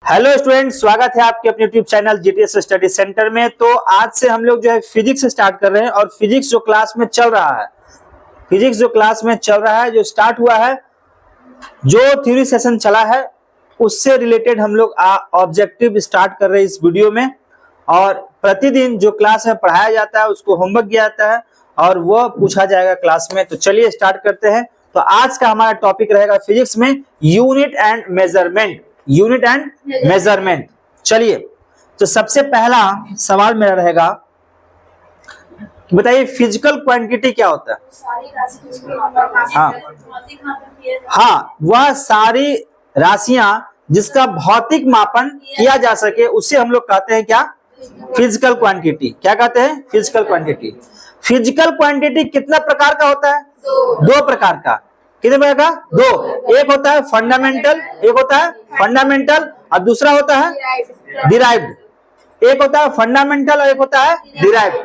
Hello student, स्वागत है आपके अपने YouTube channel GTS study centre में। तो आज से हम लोग जो है फिजिक्स स्टार्ट कर रहे हैं और फिजिक्स जो क्लास में चल रहा है, जो स्टार्ट हुआ है, जो थ्योरी सेशन चला है, उससे रिलेटेड हम लोग ऑब्जेक्टिव स्टार्ट कर रहे हैं इस वीडियो में। और प्रतिदिन जो क्लास में पढ़ाया जाता है उसको होमवर्क दिया जाता है और वो पूछा जाएगा क्लास में। तो चलिए स्टार्ट करते हैं। तो आज का हमारा टॉपिक रहेगा फिजिक्स में यूनिट एंड मेजरमेंट। चलिए, तो सबसे पहला सवाल मेरा रहेगा, बताइए फिजिकल क्वांटिटी क्या होता है? हाँ, वह सारी राशियां जिसका भौतिक मापन किया जा सके उसे हम लोग कहते हैं क्या? Physical quantity. क्या कहते हैं? Physical quantity. फिजिकल क्वांटिटी कितना प्रकार का होता है? दो प्रकार का। कितने प्रकार का? दो। एक होता है फंडामेंटल, और दूसरा होता है डिराइव्ड। एक होता है फंडामेंटल और एक होता है डिराइव्ड।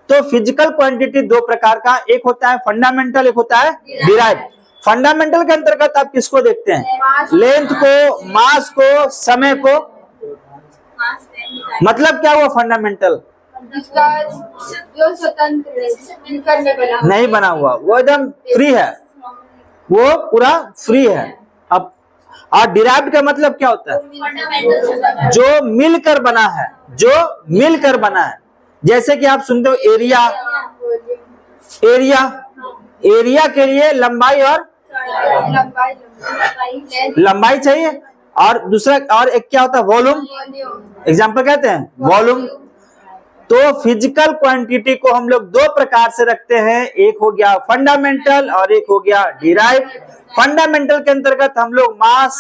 तो फिजिकल क्वांटिटी दो प्रकार का, एक होता है फंडामेंटल, एक होता है डिराइव्ड। फंडामेंटल के अंतर्गत आप किसको देखते हैं? लेंथ को, मास को, समय को। मतलब क्या हुआ फंडामेंटल? जो स्वतंत्र नहीं बना हुआ, वो एकदम फ्री है, वो पूरा फ्री है। अब और डिराइव्ड का मतलब क्या होता है? जो मिलकर बना है। जैसे कि आप सुनते हो एरिया के लिए लंबाई और लंबाई चाहिए, और दूसरा और एक क्या होता है? वॉल्यूम। एग्जाम्पल कहते हैं वॉल्यूम। तो फिजिकल क्वांटिटी को हम लोग दो प्रकार से रखते हैं, एक हो गया फंडामेंटल और एक हो गया डिराइव्ड। फंडामेंटल के अंतर्गत हम लोग मास,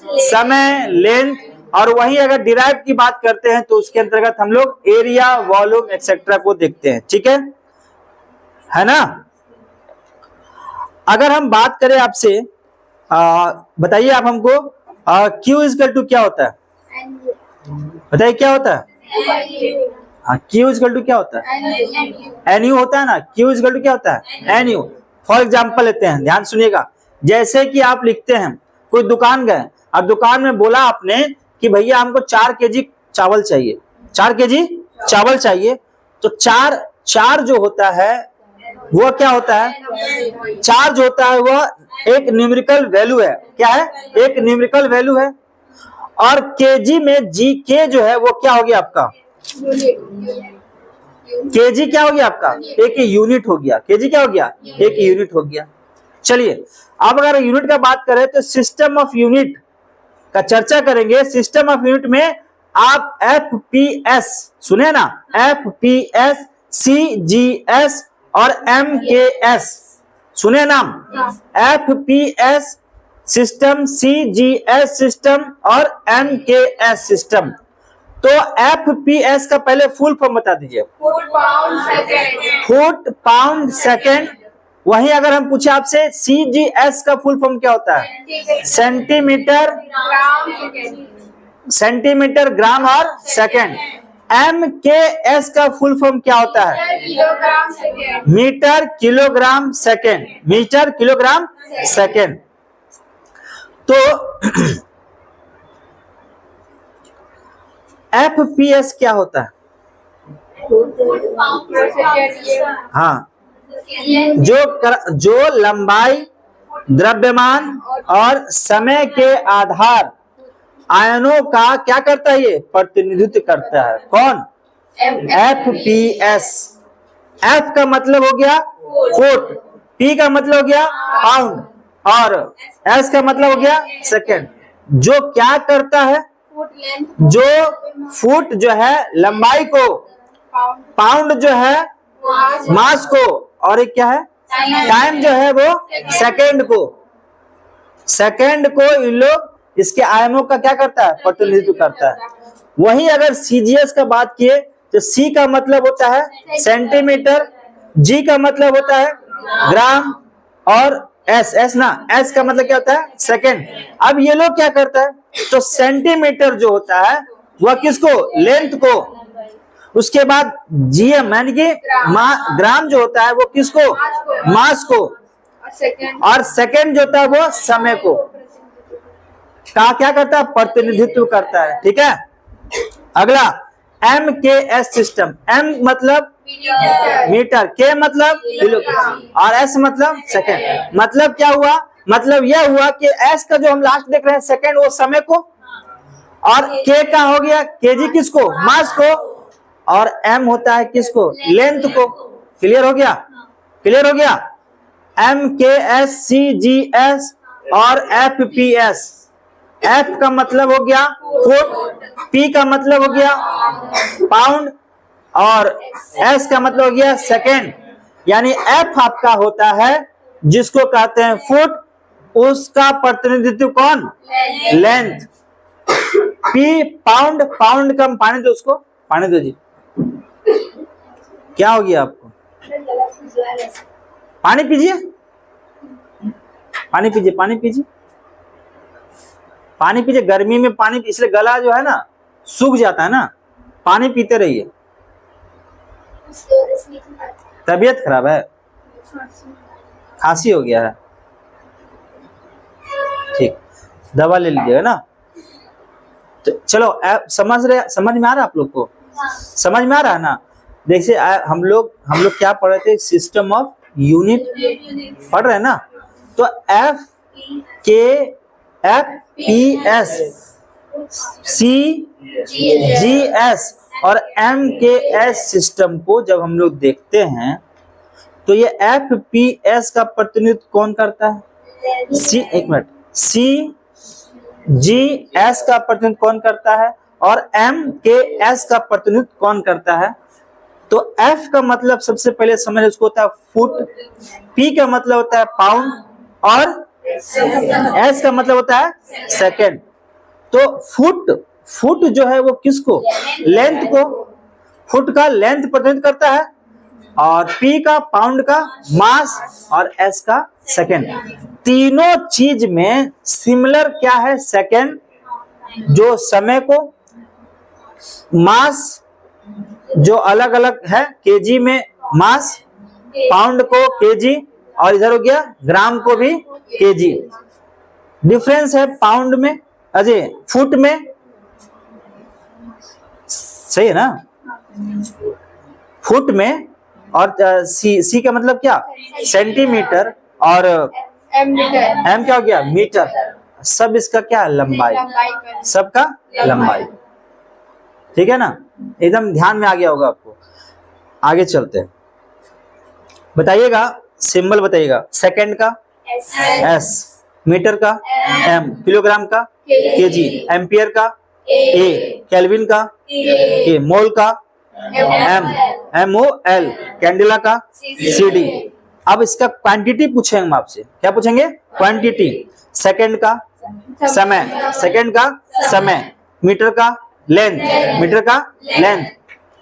समय, लेंथ, और वहीं अगर डिराइव्ड की बात करते हैं तो उसके अंतर्गत हम लोग एरिया, वॉल्यूम एक्सेट्रा को देखते हैं। ठीक है ना? अगर हम बात करें आपसे, बताइए आप हमको, Q इक्वल टू क्या होता है? बताइए क्या होता है? हाँ, Q इक्वल टू क्या होता है? NU होता है ना। Q इक्वल टू क्या होता है? NU। फॉर एग्जाम्पल लेते हैं, ध्यान सुनिएगा। जैसे कि आप लिखते हैं, कोई दुकान गए और दुकान में बोला आपने कि भैया हमको 4 केजी चावल चाहिए, 4 केजी चावल चाहिए। तो चार जो होता है वो क्या होता है? चार जो होता है वो एक न्यूमेरिकल वैल्यू है। क्या है? एक न्यूमेरिकल वैल्यू है। और केजी में के जो है वो क्या हो गया आपका? केजी क्या हो गया आपका? एक यूनिट हो गया। केजी क्या हो गया? एक यूनिट हो गया। चलिए, अब अगर यूनिट का बात करें तो सिस्टम ऑफ यूनिट का चर्चा करेंगे। सिस्टम ऑफ यूनिट में आप FPS सुने ना? FPS, CGS और MKS सुने नाम? FPS सिस्टम, CGS सिस्टम और MKS सिस्टम। तो FPS का पहले फुल फॉर्म बता दीजिए। Foot pound second. वहीं अगर हम पूछे आपसे CGS का फुल फॉर्म क्या होता है? सेंटीमीटर, ग्राम और सेकेंड। MKS का फुल फॉर्म क्या होता है? Metre, kilogram, second. तो FPS क्या होता है? हाँ, जो लंबाई, द्रव्यमान और समय के आधार आयनों का क्या करता है? ये प्रतिनिधित्व करता है। कौन? FPS। F का मतलब हो गया फुट, P का मतलब हो गया पाउंड, और S का मतलब हो गया सेकेंड। जो क्या करता है? जो फुट जो है लंबाई को, पाउंड जो है मास को, और एक क्या है? टाइम जो है वो सेकेंड को इन लोग इसके आयनों का क्या करता है? प्रतिनिधित्व करता है। वहीं अगर CGS का बात किए तो C का मतलब होता है सेंटीमीटर, G का मतलब होता है ग्राम, और S का मतलब क्या होता है? सेकेंड। अब ये लोग क्या करता है? तो सेंटीमीटर जो होता है वह किसको? लेंथ को। उसके बाद GM यानी कि ग्राम जो होता है वो किसको? मास को। और सेकेंड जो होता है वो समय को। का क्या करता है, प्रतिनिधित्व करता है। ठीक है, अगला MKS सिस्टम। M मतलब मीटर, K मतलब किलोग्राम और S मतलब सेकंड। मतलब क्या हुआ, मतलब यह हुआ कि S का जो हम लास्ट देख रहे हैं सेकंड, वो समय को, और K का हो गया केजी किसको, मास को, और M होता है किसको, लेंथ को। क्लियर हो गया, क्लियर हो गया। MKS, CGS और FPS। F का मतलब हो गया फुट, P का मतलब हो गया पाउंड और S का मतलब हो गया सेकेंड। यानी F आपका होता है जिसको कहते हैं फुट, उसका प्रतिनिधित्व कौन, लेंथ। P पाउंड, पाउंड का पानी दो, उसको पानी दो जी। क्या हो गया आपको, पानी पीजिए, पानी पीजिए, पानी पीजिए, पानी पीजिए। गर्मी में पानी, इसलिए गला जो है ना सूख जाता है ना, पानी पीते रहिए। तबीयत खराब है, खांसी हो गया है, ठीक, दवा ले लीजिएगा ना। तो चलो समझ में आ रहा है आप लोग को, समझ में आ रहा है ना। देखिए हम लोग क्या पढ़ रहे थे, सिस्टम ऑफ यूनिट पढ़ रहे हैं ना। तो FPS, CGS और MKS सिस्टम को जब हम लोग देखते हैं तो ये FPS का प्रतिनिधित्व कौन करता है, एक मिनट, CGS का प्रतिनिधित्व कौन करता है और MKS का प्रतिनिधित्व कौन करता है। तो F का मतलब सबसे पहले समझ, उसको होता है फुट, P का मतलब होता है पाउंड और S का मतलब होता है सेकेंड। तो फुट जो है वो किसको, लेंथ को, फुट का लेंथ प्रतिनिधित्व करता है, और P का पाउंड का मास और S का सेकेंड। तीनों चीज में सिमिलर क्या है, सेकेंड जो समय को, मास जो अलग अलग है, केजी में मास, पाउंड को केजी, और इधर हो गया ग्राम को भी केजी। डिफरेंस है पाउंड में, अजय फुट में, सही है ना, फुट में, और सी का मतलब क्या, सेंटीमीटर, और M क्या हो गया, मीटर। सब इसका क्या है, लंबाई, सबका लंबाई। ठीक है ना, एकदम ध्यान में आ गया होगा आपको। आगे चलते हैं, बताइएगा सिंबल, बताइएगा सेकंड का S, मीटर का M, किलोग्राम का केजी, एम्पियर का A, केल्विन का A, मोल का MOL, कैंडेला का CD। अब इसका क्वांटिटी पूछेंगे हम आपसे, क्या पूछेंगे, क्वांटिटी। सेकंड का समय, सेकंड का समय, मीटर का लेंथ, मीटर का लेंथ,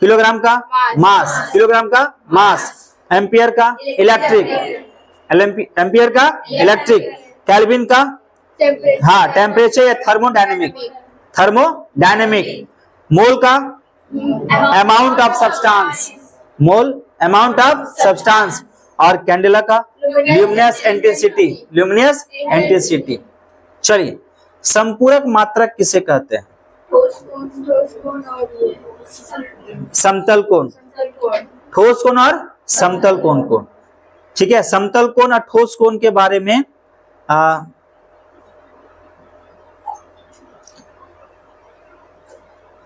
किलोग्राम का मास, किलोग्राम का मास, एम्पियर का इलेक्ट्रिक, एम्पियर का इलेक्ट्रिक, केल्विन का हाँ टेम्परेचर या थर्मोडायनेमिक, थर्मोडायनेमिक, मोल का amount of substance, mole amount of substance, और कैंडेला का ल्यूमिनस इंटेंसिटी, ल्यूमिनस इंटेंसिटी। चलिए, संपूरक मात्रक किसे कहते हैं, समतल कोण, ठोस कोण और समतल कोण को। ठीक है, समतल कोण और ठोस कोण के बारे में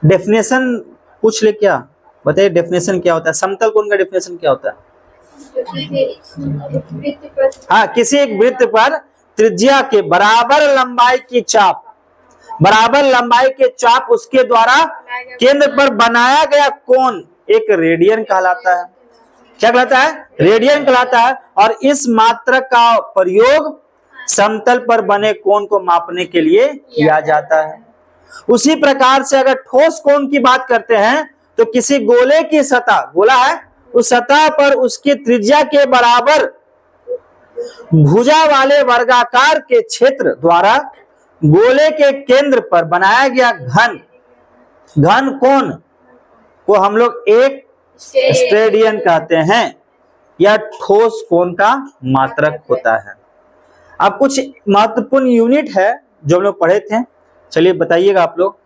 डेफिनेशन पूछ ले, क्या बताइए, डेफिनेशन क्या होता है, समतल कोण का डेफिनेशन क्या होता है। हाँ, किसी एक वृत्त पर त्रिज्या के बराबर लंबाई की चाप, बराबर लंबाई के चाप उसके द्वारा केंद्र पर बनाया गया कोण एक रेडियन कहलाता है। क्या कहलाता है, रेडियन कहलाता है। और इस मात्रक का प्रयोग समतल पर बने कोण को मापने के लिए किया जाता है। उसी प्रकार से अगर ठोस कोण की बात करते हैं तो किसी गोले की सतह, गोला है, उस सतह पर उसकी त्रिज्या के बराबर भुजा वाले वर्गाकार के क्षेत्र द्वारा गोले के केंद्र पर बनाया गया घन कोण को हम लोग एक स्टेडियन कहते हैं। यह ठोस कोण का मात्रक होता है। अब कुछ महत्वपूर्ण यूनिट है जो हम लोग पढ़े थे, चलिए बताइएगा आप लोग,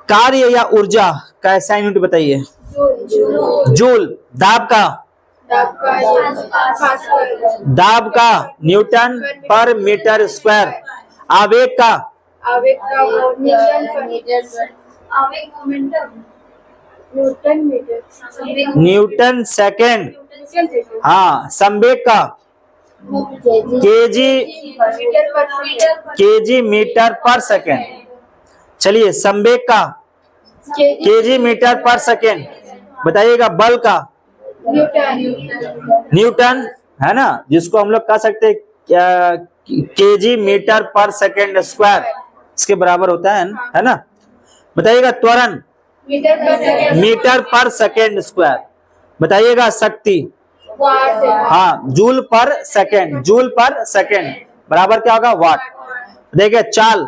कार्य या ऊर्जा का ऐसा यूनिट बताइए। जूल। दाब का दाब का न्यूटन पर मीटर स्क्वायर। आवेग का आवेग का न्यूटन सेकेंड। हाँ, संवेग का केजी मीटर पर सेकेंड। चलिए, संवेग का केजी मीटर पर सेकेंड। बताइएगा, बल का न्यूटन, है ना, जिसको हम लोग कह सकते हैं KG metre per second square, इसके बराबर होता है ना। बताइएगा, त्वरण मीटर पर सेकेंड स्क्वायर। बताइएगा, शक्ति, हाँ, जूल पर सेकेंड। जूल पर सेकेंड बराबर क्या होगा? वाट। बताइएगा, चाल,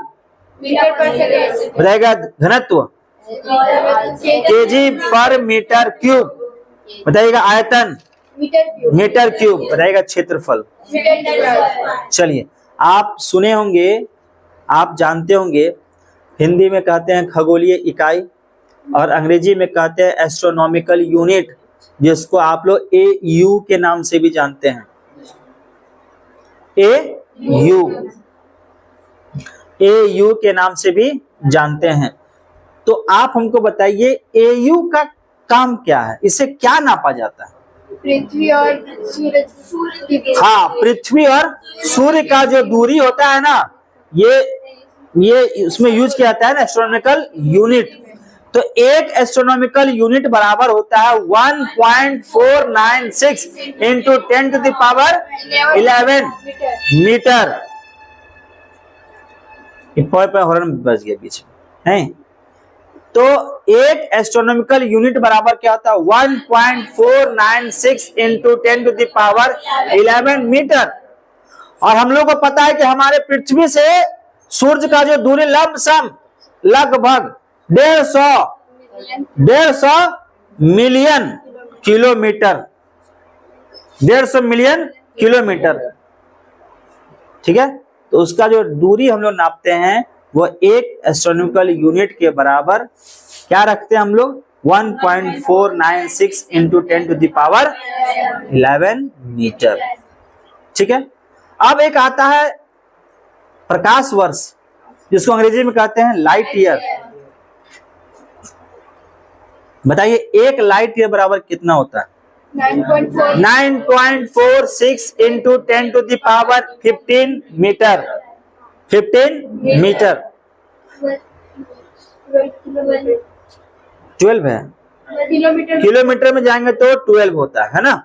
बताइएगा, घनत्व केजी पर मीटर क्यूब। बताइएगा, आयतन मीटर क्यूब। बताइएगा, क्षेत्रफल। चलिए, आप सुने होंगे, आप जानते होंगे, हिंदी में कहते हैं खगोलीय इकाई और अंग्रेजी में कहते हैं एस्ट्रोनॉमिकल यूनिट, जिसको आप लोग AU के नाम से भी जानते हैं। AU के नाम से भी जानते हैं। तो आप हमको बताइए, AU का काम क्या है? इसे क्या नापा जाता है? पृथ्वी और सूर्य। हाँ, पृथ्वी और सूर्य का जो दूरी होता है ना, ये उसमें यूज किया जाता है ना, एस्ट्रोनॉमिकल यूनिट। तो एक एस्ट्रोनॉमिकल यूनिट बराबर होता है 1.496 into 10 to the power 11 metre. Horn बज गया बीच में, है? तो एक एस्ट्रोनॉमिकल यूनिट बराबर क्या होता है? 1.496 into 10 to the power 11 metre. और हम लोग को पता है कि हमारे पृथ्वी से सूर्य का जो दूरी लमसम लगभग 150 मिलियन किलोमीटर। 150 मिलियन किलोमीटर, ठीक है। तो उसका जो दूरी हम लोग नापते हैं वो एक एस्ट्रोनॉमिकल यूनिट के बराबर क्या रखते हैं हम लोग? 1.496 into 10 to the power 11 metre, ठीक है। अब एक आता है प्रकाश वर्ष, जिसको अंग्रेजी में कहते हैं लाइट ईयर। बताइए, एक लाइट ईयर बराबर कितना होता है? 9.46 into 10 to the power 15 metre. 15 metre 12 है। किलोमीटर में जाएंगे तो 12 होता है ना।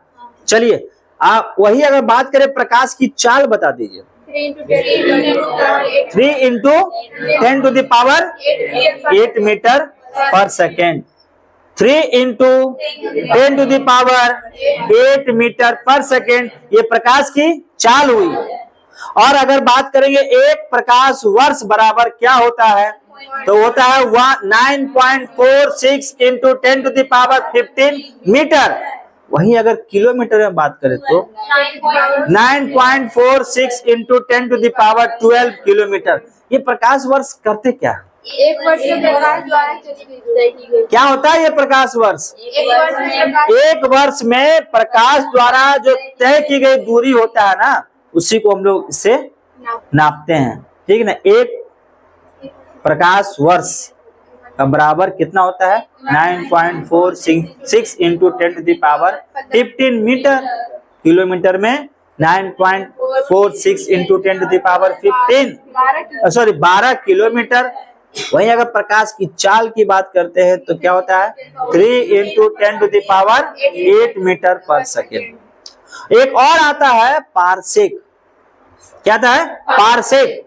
चलिए, आप वही अगर बात करें प्रकाश की चाल बता दीजिए। 3 into 10 to the power 8 metre per second. 3 into 10 to the power 8 metre per second, ये प्रकाश की चाल हुई। और अगर बात करेंगे एक प्रकाश वर्ष बराबर क्या होता है, तो होता है 9.46 into 10 to the power 15 metre. वहीं अगर किलोमीटर में बात करें तो 9.46 into 10 to the power 12 kilometre. ये प्रकाश वर्ष करते क्या? एक वर्ष में प्रकाश द्वारा क्या होता है ये प्रकाश वर्ष? एक वर्ष में प्रकाश द्वारा जो तय की गई दूरी होता है ना, उसी को हम लोग इससे नापते हैं, ठीक है ना। एक प्रकाश वर्ष का बराबर कितना होता है? 9.46 into 10 to the power 15 metre. Kilometre में 9.46 into 10 to the power 12 kilometre. वहीं अगर प्रकाश की चाल की बात करते हैं तो क्या होता है? 3 into 10 to the power 8 metre per second. एक और आता है पारसेक। क्या आता है? पारसेक।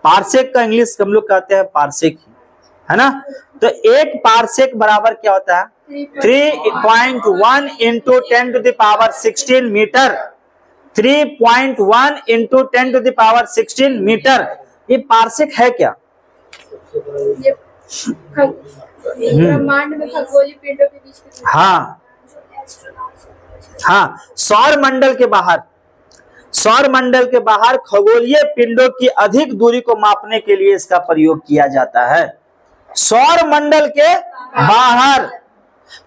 पारसेक का इंग्लिश हम लोग कहते हैं पारसेक, है ना। तो एक पारसेक बराबर क्या होता है? 3.1 into 10 to the power 16 metre. 3.1 into 10 to the power 16 metre. ये पारसेक है क्या? ब्रह्मांड में खगोलीय पिंडों के बीच। हाँ, सौर मंडल के बाहर सौर मंडल के बाहर खगोलीय पिंडों की अधिक दूरी को मापने के लिए इसका प्रयोग किया जाता है। सौर मंडल के बाहर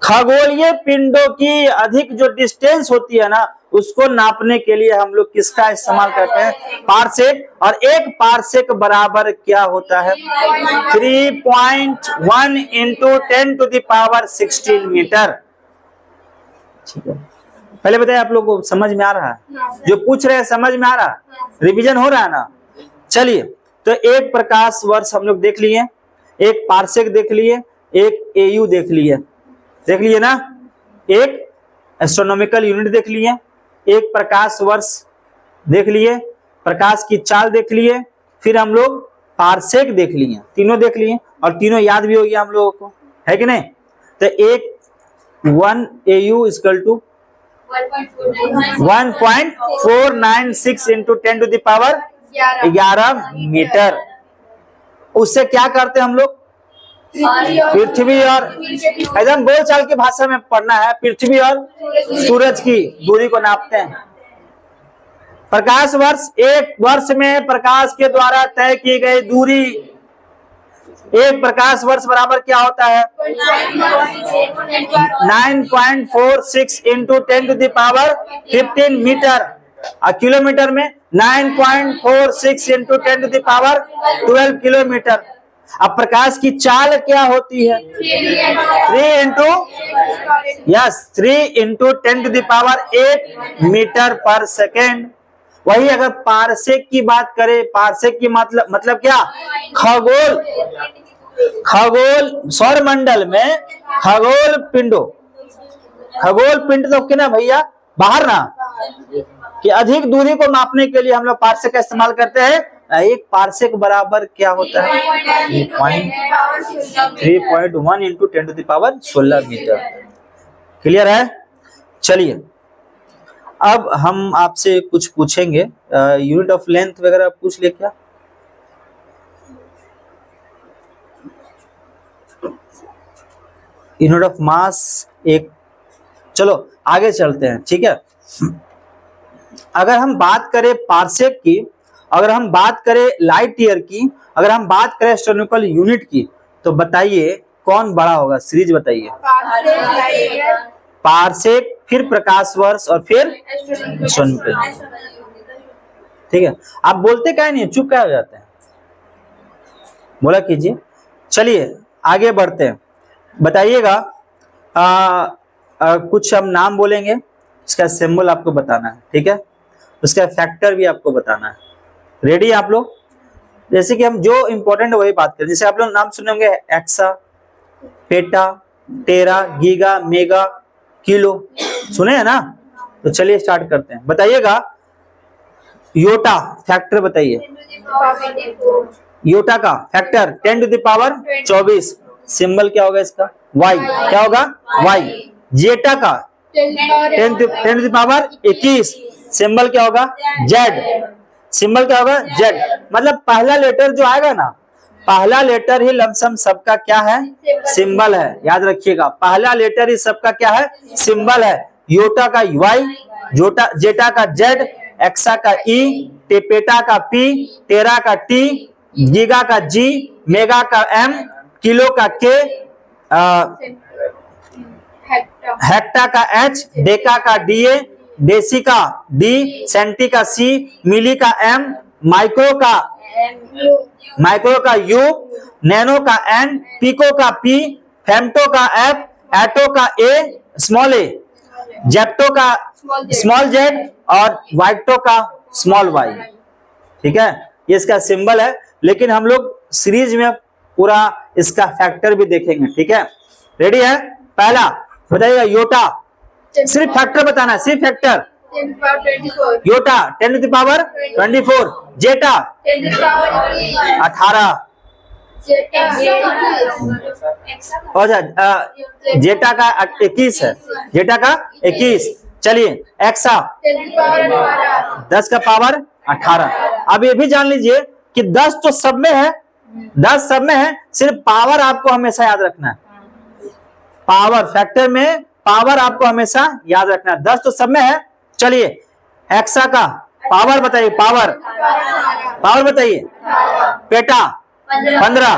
खगोलीय पिंडों की अधिक जो डिस्टेंस होती है ना, उसको नापने के लिए हम लोग किसका इस्तेमाल करते हैं? पारसेक। और एक पारसेक बराबर क्या होता है? 3.1 इंटू 10⁻16 मीटर। ठीक है, पहले बताइए आप लोग को समझ में आ रहा है? जो पूछ रहे हैं समझ में आ रहा है? रिवीजन हो रहा है ना? चलिए, तो एक प्रकाश वर्ष हम लोग देख लिए, एक पारसेक देख लिए, एक एयू देख लिए ना, एक एस्ट्रोनॉमिकल यूनिट देख लिए, एक प्रकाश वर्ष देख लिए, प्रकाश की चाल देख लिए, फिर हम लोग पारसेक देख लिए, तीनों देख लिए और तीनों याद भी हो गया हम लोगों को, है कि नहीं? तो एक 1 AU equal to 1.496 into 10⁻11 metre. उससे क्या करते हैं हम लोग? पृथ्वी और, एकदम बोल चाल की भाषा में पढ़ना है, पृथ्वी और सूरज की दूरी को नापते हैं। प्रकाश वर्ष, एक वर्ष में प्रकाश के द्वारा तय की गई दूरी, एक प्रकाश वर्ष बराबर क्या होता है? 9.46 इंटू 10⁻15 मीटर। और किलोमीटर में 9.46 इंटू 10⁻12 किलोमीटर। अब प्रकाश की चाल क्या होती है? 3 इंटू 10⁻8 मीटर पर सेकेंड। वही अगर पारसेक की बात करें, पारसेक की मतलब क्या? खगोल सौर मंडल में खगोल पिंड तो क्या ना भैया, बाहर ना, कि अधिक दूरी को मापने के लिए हम लोग पारसेक का इस्तेमाल करते हैं। एक पारसेक बराबर क्या होता है? 3.1 इंटू 10⁻16 मीटर। क्लियर है? चलिए, अब हम आपसे कुछ पूछेंगे, यूनिट ऑफ लेंथ वगैरह पूछ ले क्या? यूनिट ऑफ मास एक, चलो आगे चलते हैं, ठीक है। अगर हम बात करें पारसेक की, अगर हम बात करें लाइट ईयर की, अगर हम बात करें एस्ट्रोनॉमिकल यूनिट की, तो बताइए कौन बड़ा होगा? सीरीज बताइए। पारसेक, फिर प्रकाश वर्ष और फिर एस्ट्रोनॉमिकल। ठीक है, आप बोलते क्या नहीं, चुप क्या हो जाते हैं? बोला कीजिए। चलिए आगे बढ़ते हैं, बताइएगा। कुछ हम नाम बोलेंगे, इसका सिंबल आपको बताना है, ठीक है, उसका फैक्टर भी आपको बताना है। रेडी आप लोग? जैसे कि हम जो इंपॉर्टेंट है वही बात करें। जैसे आप लोग नाम सुने होंगे, एक्सा, पेटा, टेरा, गीगा, मेगा, किलो, सुने हैं ना? तो चलिए स्टार्ट करते हैं। बताइएगा योटा फैक्टर बताइए। योटा का फैक्टर 10⁻24। सिंबल क्या होगा इसका? वाई। क्या होगा? वाई। जेटा का 10⁻21। सिंबल क्या होगा? जेड। सिंबल क्या होगा? जेड। मतलब पहला लेटर जो आएगा ना, पहला लेटर ही लमसम सबका क्या है? सिंबल है। याद रखिएगा, पहला लेटर ही सबका क्या है? सिंबल है। योटा का वाई, जेटा का जेड, एक्सा का ई, टेपेटा का पी, टेरा का टी, गीगा का जी, मेगा का एम, किलो का के, हेक्टा का एच, डेका का डीए, डेसी का डी, सेंटी का सी, मिली का एम, माइक्रो का यू, नैनो का एन, पिको का पी, फेम्टो का एफ, एटो का ए, स्मॉल ए, जेप्टो का स्मॉल जेड और वाइटो का स्मॉल वाई। ठीक है, ये इसका सिंबल है, लेकिन हम लोग सीरीज में पूरा इसका फैक्टर भी देखेंगे। ठीक है, रेडी है? पहला बताइएगा योटा, सिर्फ फैक्टर बताना है, सिर्फ फैक्टर। 10⁻24। योटा 10⁻24। जेटा 18। जेटा का 21 है, जेटा का 21। चलिए एक्सा 10 का पावर 18। अब ये भी जान लीजिए कि 10 तो सब में है, 10 सब में है, सिर्फ पावर आपको हमेशा याद रखना है। पावर फैक्टर में पावर आपको हमेशा याद रखना है, 10 तो सब में है। चलिए एक्सा का पावर बताइए, पावर, पावर बताइए। PETA 15,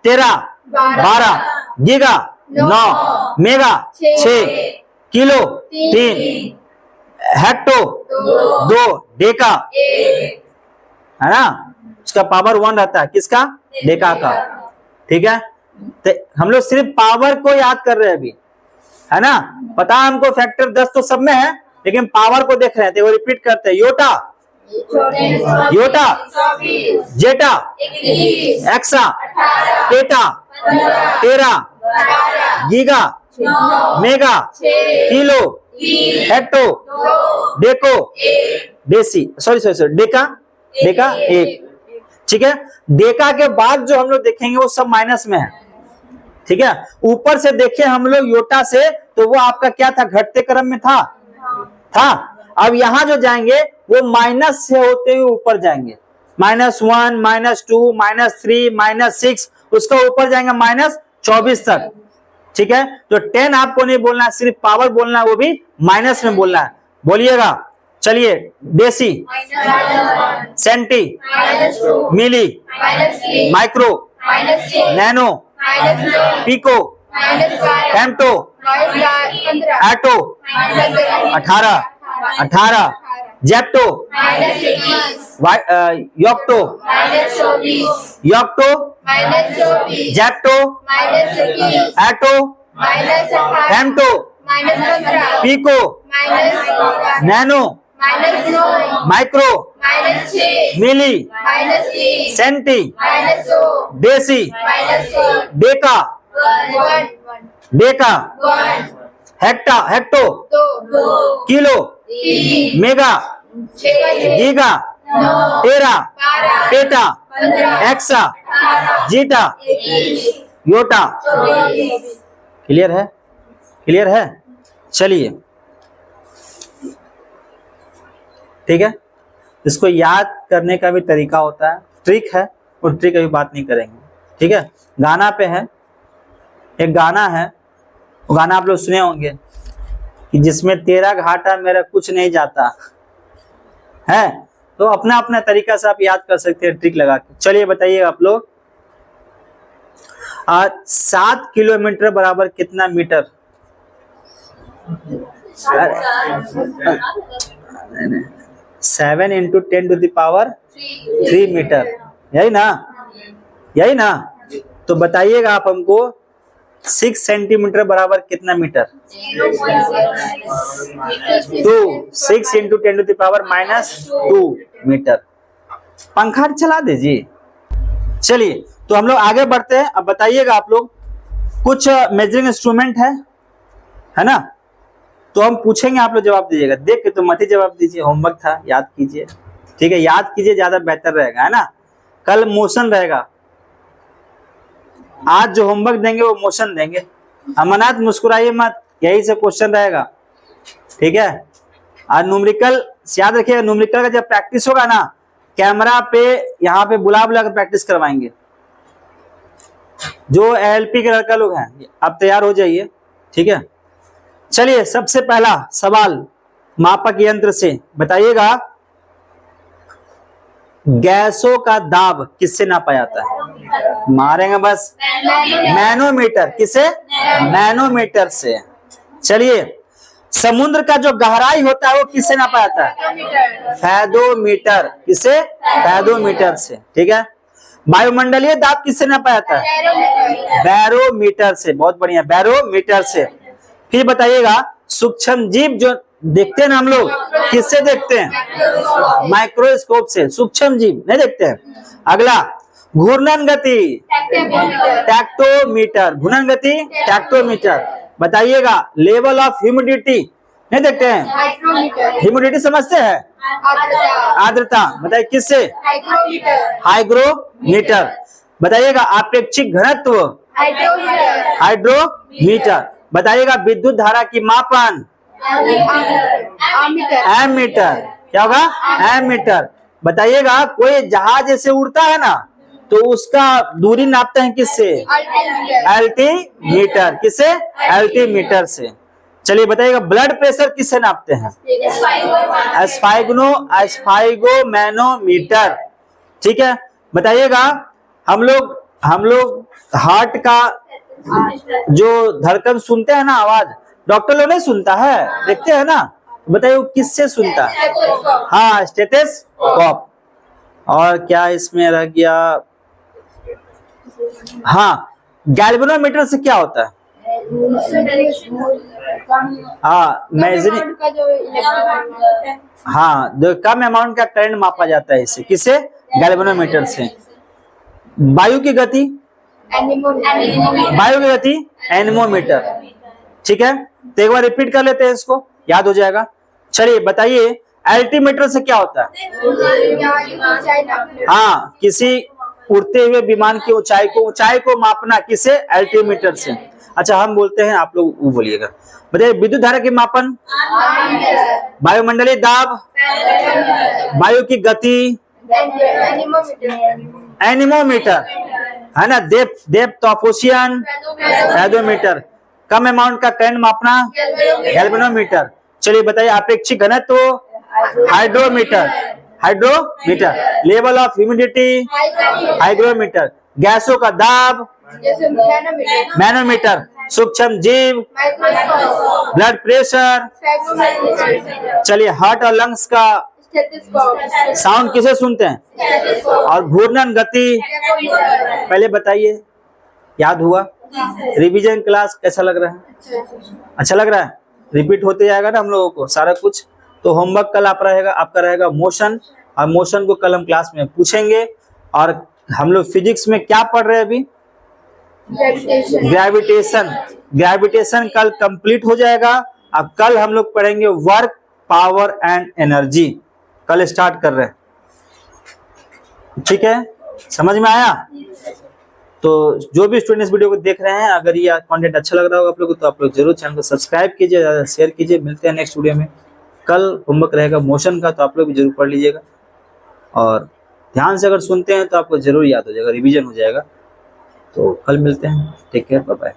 13, 12, giga 9, mega 6, kilo 3, hecto 2, Deka, है ना, उसका पावर 1 रहता है, किसका? डेका का। ठीक है, तो हम लोग सिर्फ पावर को याद कर रहे हैं अभी, है ना। पता है हमको फैक्टर 10 तो सब में है, लेकिन पावर को देख रहे हैं, तो वो रिपीट करते हैं। Yotta, yotta, zetta, exa, peta 13, giga, mega, kilo, hecto, deca, deci, sorry deca, deca 1। ठीक है, डेका के बाद जो हम लोग देखेंगे वो सब माइनस में है। ठीक है, ऊपर से देखे हम लोग योटा से, तो वो आपका क्या था? घटते क्रम में था। अब यहां जो जाएंगे वो माइनस से होते हुए ऊपर जाएंगे, -1, -2, -3, -6, उसका ऊपर जाएंगे -24 तक। ठीक है, तो 10 आपको नहीं बोलना है, सिर्फ पावर बोलना है, वो भी माइनस में बोलना है। बोलिएगा, चलिए। Deci, centi, milli, micro, nano, pico, femto, atto 18, zepto, yocto, yocto, zepto, atto, femto, pico, nano, micro, milli, centi, deci, deca, deca, hecta, hecto, kilo, mega, giga, tera, peta, exa, zetta, yotta. Clear है? Clear है? चलिए, ठीक है। इसको याद करने का भी तरीका होता है, ट्रिक है, और ट्रिक अभी बात नहीं करेंगे। ठीक है, गाना पे है, एक गाना है, वो गाना आप लोग सुने होंगे कि जिसमें तेरा घाटा मेरा कुछ नहीं जाता है। तो अपना अपना तरीका से आप याद कर सकते हैं, ट्रिक लगा के। चलिए बताइए आप लोग, 7 किलोमीटर बराबर कितना मीटर? 7 × 10⁻³ मीटर, यही ना? यही ना? तो बताइएगा आप हमको, 6 सेंटीमीटर बराबर कितना मीटर? 2, 6 × 10⁻⁻² मीटर। पंखा चला दीजिए। चलिए, तो हम लोग आगे बढ़ते हैं। अब बताइएगा आप लोग, कुछ मेजरिंग इंस्ट्रूमेंट है ना, तो हम पूछेंगे, आप लोग जवाब दीजिएगा। देख के तो मत ही जवाब दीजिए, होमवर्क था, याद कीजिए। ठीक है, याद कीजिए, ज्यादा बेहतर रहेगा, है ना। कल मोशन रहेगा, आज जो होमवर्क देंगे वो मोशन देंगे। अमरनाथ मुस्कुराइए मत, यही से क्वेश्चन रहेगा। ठीक है, आज न्यूमेरिकल याद रखिएगा। न्यूमेरिकल का जब प्रैक्टिस होगा ना, कैमरा पे यहाँ पे बुला बुला कर प्रैक्टिस करवाएंगे। जो एलपी के लड़का लोग हैं, आप तैयार हो जाइए। ठीक है, चलिए, सबसे पहला सवाल मापक यंत्र से बताइएगा, गैसों का दाब किससे नापा जाता है? मारेंगे बस, मैनोमीटर। किसे? मैनोमीटर से। चलिए, समुद्र का जो गहराई होता है वो किससे नापा जाता है? फैदोमीटर। किसे? फैदोमीटर से। ठीक है, वायुमंडलीय दाब किससे नापा जाता है? बैरोमीटर से। बहुत बढ़िया, बैरोमीटर से। फिर बताइएगा, सूक्ष्म जीव जो देखते हैं ना हम लोग, किससे देखते हैं? माइक्रोस्कोप से। सूक्ष्म जीव नहीं देखते हैं। अगला, घूर्णन गति, टैक्टोमीटर। घूर्णन गति, टैक्टोमीटर। बताइएगा, लेवल ऑफ ह्यूमिडिटी नहीं देखते हैं? ह्यूमिडिटी समझते हैं? आर्द्रता। बताइए किससे? हाइग्रोमीटर। बताइएगा, अपेक्षिक घनत्व, हाइड्रोमीटर। बताइएगा, विद्युत धारा की मापन, एमीटर। क्या होगा? एमीटर। बताइएगा, कोई जहाज जैसे उड़ता है ना, तो उसका दूरी नापते हैं किससे? अल्टीमीटर। किससे? अल्टीमीटर से। चलिए बताइएगा ब्लड प्रेशर किससे नापते हैं? एस्फाइगोमैनोमीटर। ठीक है, बताइएगा हम लोग हार्ट का जो धड़कन सुनते हैं ना, आवाज डॉक्टर लोग नहीं सुनता है, देखते हैं ना, बताइए वो किससे सुनता है? हाँ, स्टेथोस्कोप। और क्या इसमें रह गया? हाँ, गैल्वेनोमीटर से क्या होता है? हाँ, मेजरिंग, का जो इलेक्ट्रॉन हाँ, जो कम अमाउंट का करंट मापा जाता है इससे, किससे? गैल्वेनोमीटर से। वायु की गति, वायु की गति एनेमोमीटर। ठीक है, तो एक बार रिपीट कर लेते हैं, इसको याद हो जाएगा। चलिए बताइए एल्टीमीटर से क्या होता है? हाँ, किसी उड़ते हुए विमान की ऊंचाई को मापना, किसे? एल्टीमीटर से। अच्छा, हम बोलते हैं, आप लोग वो बोलिएगा। बताइए विद्युत धारा की मापन, वायुमंडलीय दाब, वायु की गति, एनीमोमीटर है ना, depth of ocean, pedometer, come amount का करंट मापना, गैल्वेनोमीटर। चलिए बताइए अपेक्षिक घनत्व, hydrometer, level of humidity, hygrometer, गैसों का दाब, मैनोमीटर, सूक्ष्म जीव, ब्लड प्रेशर। चलिए हार्ट और लंग्स का साउंड किसे सुनते हैं? और घूर्णन गति, पहले बताइए, याद हुआ? रिवीजन क्लास कैसा लग रहा है? अच्छा लग रहा है? रिपीट होते जाएगा ना हम लोगों को सारा कुछ। तो होमवर्क कल आपका रहेगा मोशन, और मोशन को कल हम क्लास में पूछेंगे। और हम लोग फिजिक्स में क्या पढ़ रहे हैं अभी? ग्रेविटेशन कल कंप्लीट हो जाएगा। अब कल हम लोग पढ़ेंगे वर्क, पावर एंड एनर्जी, कल स्टार्ट कर रहे हैं। ठीक है, समझ में आया? तो जो भी स्टूडेंट इस वीडियो को देख रहे हैं, अगर ये कंटेंट अच्छा लग रहा होगा आप लोगों को, तो आप लोग जरूर चैनल को सब्सक्राइब कीजिए, शेयर कीजिए। मिलते हैं नेक्स्ट वीडियो में। कल होमवर्क रहेगा मोशन का, तो आप लोग भी जरूर पढ़ लीजिएगा, और ध्यान से अगर सुनते हैं तो आपको जरूर याद हो जाएगा, रिवीजन हो जाएगा। तो कल मिलते हैं, टेक केयर, बाय बाय।